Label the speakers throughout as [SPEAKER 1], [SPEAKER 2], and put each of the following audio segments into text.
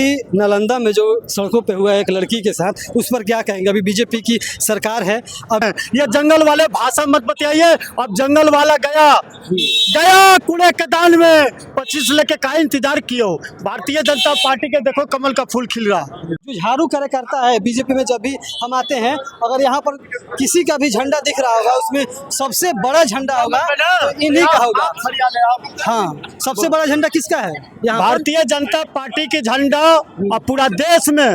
[SPEAKER 1] नालंदा में जो सड़कों पे हुआ एक लड़की के साथ, उस पर क्या कहेंगे? अभी बीजेपी की सरकार है। अब
[SPEAKER 2] ये जंगल वाले भाषा मत बताइए। अब जंगल वाला गया कूड़े मैदान में 25 लेके का इंतजार किए हो। भारतीय जनता पार्टी के देखो कमल का फूल खिल रहा।
[SPEAKER 1] जो झाड़ू कार्यकर्ता है बीजेपी में, जब भी हम आते हैं, अगर यहाँ पर किसी का भी झंडा दिख रहा होगा, उसमें सबसे बड़ा झंडा होगा तो इन्हीं का होगा। हाँ, सबसे बड़ा झंडा किसका है यहाँ?
[SPEAKER 2] भारतीय जनता पार्टी के झंडा अब पूरा देश में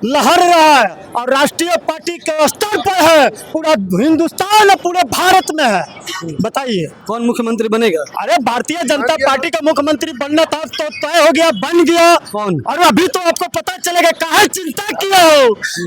[SPEAKER 2] लहर रहा है और राष्ट्रीय पार्टी के स्तर पर है, पूरा हिंदुस्तान और पूरे भारत में है। बताइए
[SPEAKER 1] कौन मुख्यमंत्री बनेगा?
[SPEAKER 2] अरे भारतीय जनता पार्टी का मुख्यमंत्री बनना था तो तय हो गया, बन गया।
[SPEAKER 1] कौन?
[SPEAKER 2] और अभी तो आपको पता चलेगा काहे चिंता किया हो।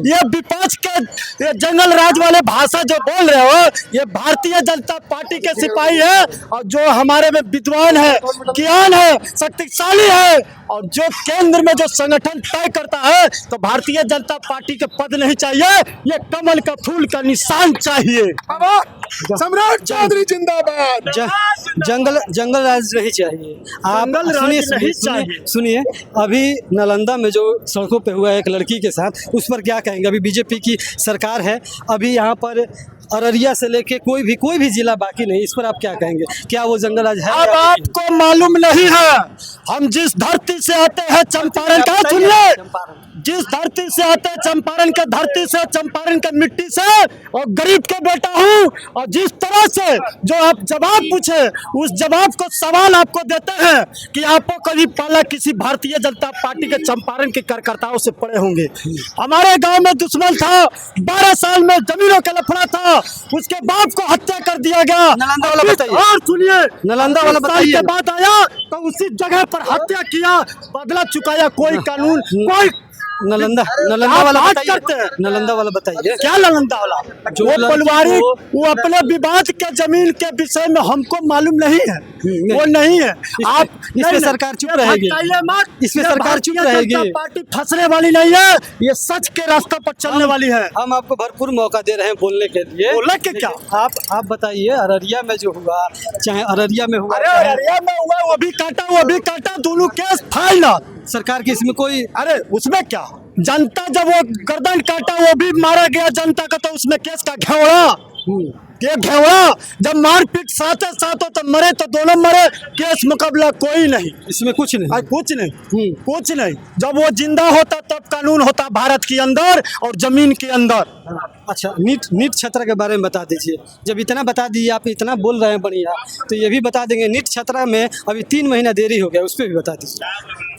[SPEAKER 2] ये विपक्ष के ये जंगल राज वाले भाषा जो बोल रहे हो, ये भारतीय जनता पार्टी के सिपाही है और जो हमारे में विद्वान है, ज्ञान है, शक्तिशाली है और जो केंद्र में जो संगठन तय करता है। तो भारतीय जनता पार्टी के पद नहीं चाहिए, ये कमल का फूल का निशान चाहिए।
[SPEAKER 3] सम्राट चौधरी जिंदाबाद।
[SPEAKER 1] जंगल राज नहीं चाहिए। आप
[SPEAKER 2] जंगल राज नहीं
[SPEAKER 1] सुनिए
[SPEAKER 2] चाहिए।
[SPEAKER 1] सुनिए, अभी नालंदा में जो सड़कों पे हुआ एक लड़की के साथ, उस पर क्या कहेंगे? अभी बीजेपी की सरकार है। अभी यहाँ पर अररिया से लेके कोई भी जिला बाकी नहीं। इस पर आप क्या कहेंगे? क्या वो जंगल राज है?
[SPEAKER 2] अब आपको मालूम नहीं है, हम जिस धरती से आते हैं चंपारण का, सुनिए, जिस धरती से आते हैं चंपारण के धरती से, चंपारण के मिट्टी से, और गरीब के बेटा हूँ। और जिस तरह से जो आप जवाब पूछे, उस जवाब को सवाल आपको देते हैं कि आपको कभी पाला किसी भारतीय जनता पार्टी के चंपारण के कार्यकर्ताओं से पड़े होंगे। हमारे गांव में दुश्मन था, 12 साल में जमीनों का लफड़ा था, उसके बाप को हत्या कर दिया गया।
[SPEAKER 1] नालंदा वाला बताइए।
[SPEAKER 2] और सुनिए,
[SPEAKER 1] नालंदा वाला बताइए।
[SPEAKER 2] के बाद आया तो उसी जगह पर हत्या किया, बदला चुकाया। कोई कानून, कोई
[SPEAKER 1] नालंदा
[SPEAKER 2] आप
[SPEAKER 1] वाला
[SPEAKER 2] बात
[SPEAKER 1] बताइए।
[SPEAKER 2] करते हैं।
[SPEAKER 1] नालंदा वाला बताइए।
[SPEAKER 2] क्या नालंदा वाला?
[SPEAKER 1] जो
[SPEAKER 2] वो
[SPEAKER 1] लड़की
[SPEAKER 2] पलवारी,
[SPEAKER 1] को-
[SPEAKER 2] वो अपने विवाद के जमीन के विषय में हमको मालूम नहीं है, वो नहीं है। आप
[SPEAKER 1] इसमें सरकार चुप रहेगी। इसमें सरकार चुप रहेगी।
[SPEAKER 2] पार्टी फंसने वाली नहीं है, ये सच के रास्ते पर चलने वाली है।
[SPEAKER 1] हम आपको भरपूर मौका दे रहे हैं बोलने के लिए।
[SPEAKER 2] बोले के क्या?
[SPEAKER 1] आप बताइए, अररिया में जो हुआ, चाहे अररिया में हुआ,
[SPEAKER 2] अरे
[SPEAKER 1] चाहे
[SPEAKER 2] अररिया में हुआ, वो भी काटा, दोनों केस फाइनल।
[SPEAKER 1] सरकार की इसमें कोई
[SPEAKER 2] अरे उसमें क्या, जनता जब वो गर्दन काटा, वो भी मारा गया जनता का, तो उसमें केस का घेवड़ा। ये घेवड़ा जब मारपीट साथ हो तो मरे तो दोनों मरे, केस मुकाबला कोई नहीं,
[SPEAKER 1] इसमें कुछ नहीं।
[SPEAKER 2] कुछ नहीं, कुछ नहीं। जब वो जिंदा होता तब कानून होता भारत के अंदर और जमीन के अंदर।
[SPEAKER 1] अच्छा, नीट छात्रा के बारे में बता दीजिए। जब इतना बता दिए, आप इतना बोल रहे हैं बढ़िया, तो ये भी बता देंगे नीट छात्रा में अभी 3 महीना देरी हो गया, उस पर भी बता दीजिए।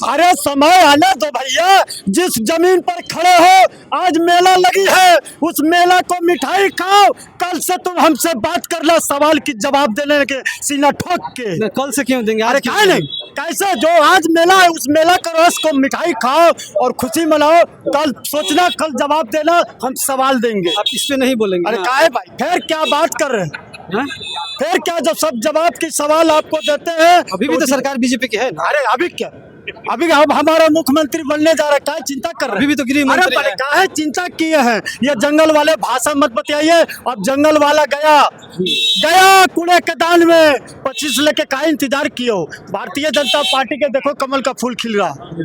[SPEAKER 2] अरे समय आने दो भैया। जिस जमीन पर खड़े हो, आज मेला लगी है, उस मेला को मिठाई खाओ। कल से तुम हमसे बात कर लो, सवाल की जवाब देने के सीना ठोक के।
[SPEAKER 1] कल से क्यों देंगे?
[SPEAKER 2] अरे क्या नहीं, कैसे जो आज मेला है, उस मेला का रस को मिठाई खाओ और खुशी मनाओ। कल सोचना, कल जवाब देना, हम सवाल देंगे।
[SPEAKER 1] आप इस पे नहीं बोलेंगे?
[SPEAKER 2] अरे
[SPEAKER 1] हाँ।
[SPEAKER 2] काहे भाई, फिर क्या बात कर रहे हैं?
[SPEAKER 1] हाँ?
[SPEAKER 2] फिर क्या, जब सब जवाब के सवाल आपको देते हैं।
[SPEAKER 1] अभी भी तो सरकार बीजेपी की है ना?
[SPEAKER 2] अरे अभी क्या, अभी अब हमारा मुख्यमंत्री बनने जा रहा है, काहे चिंता कर रहे हैं?
[SPEAKER 1] अभी भी तो गृह मंत्री है।
[SPEAKER 2] काहे चिंता किए हैं? ये जंगल वाले भाषा मत बताइए। अब जंगल वाला गया कूड़े मैदान में 25 लेके का इंतजार किए हो। भारतीय जनता पार्टी के देखो कमल का फूल खिल रहा।